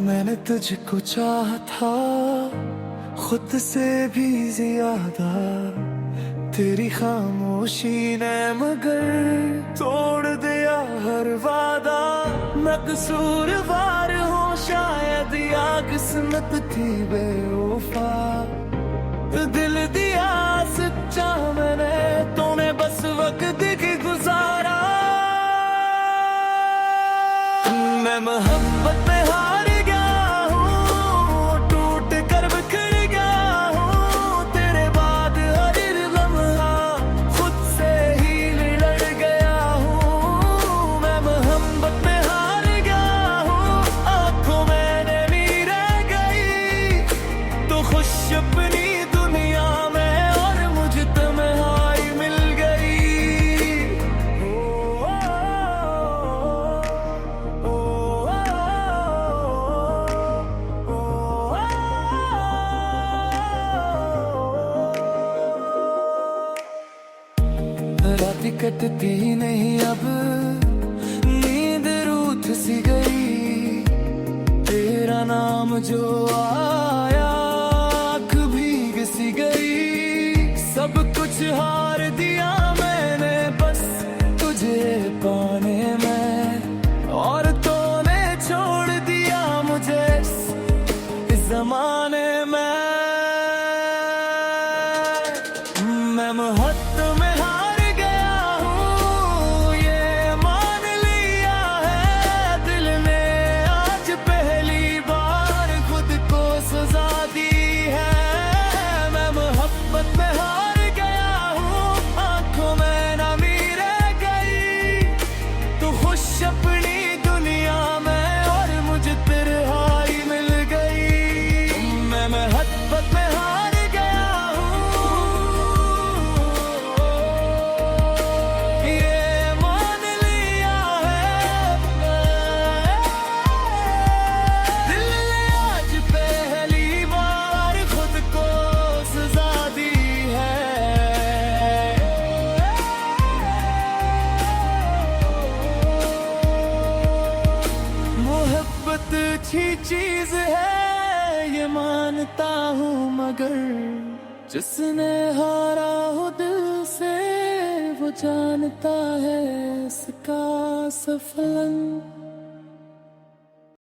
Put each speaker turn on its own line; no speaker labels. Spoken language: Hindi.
मैंने तुझको चाहा था खुद से भी ज्यादा, तेरी खामोशी ने मगर तोड़ दिया हर वादा। मैं कसूरवार हूँ शायद या किस्मत थी बेवफा, दिल दिया सच्चा मैंने तूने बस वक्त की गुजारा। मैं मोहब्बत में हार गया हूँ, टूट कर बिखर गया हूँ, तेरे बाद हर लम्हा खुद से ही लड़ गया हूँ। मैं मोहब्बत में हार गया हूँ, आंखों में नमी रह गई, तो खुश अपनी दुनिया में और मुझे तन्हाई मिल गई। रातें कटती नहीं अब, नींद रूठ सी गई, तेरा नाम जो आया आँख भीग सी गई। सब कुछ हार दिया मैंने बस तुझे पाने में, और तूने छोड़ दिया मुझे इस जमाने में। मैं मोहब्बत में हार गया हूँ, ये मान लिया है दिल ने आज पहली बार खुद को सजा दी है। मैं मोहब्बत में हार गया हूँ, आंखों में नमी रह गई, तो खुश अपनी दुनिया में और मुझे तन्हाई मिल गई। मैं मोहब्बत में हार गया हूँ, ये मान लिया है दिल ने आज पहली बार खुद को सजा दी है। मोहब्बत अच्छी चीज है ये मानता हूँ, मगर जिसने हारा हो दिल से वो जानता है इसका सफलन।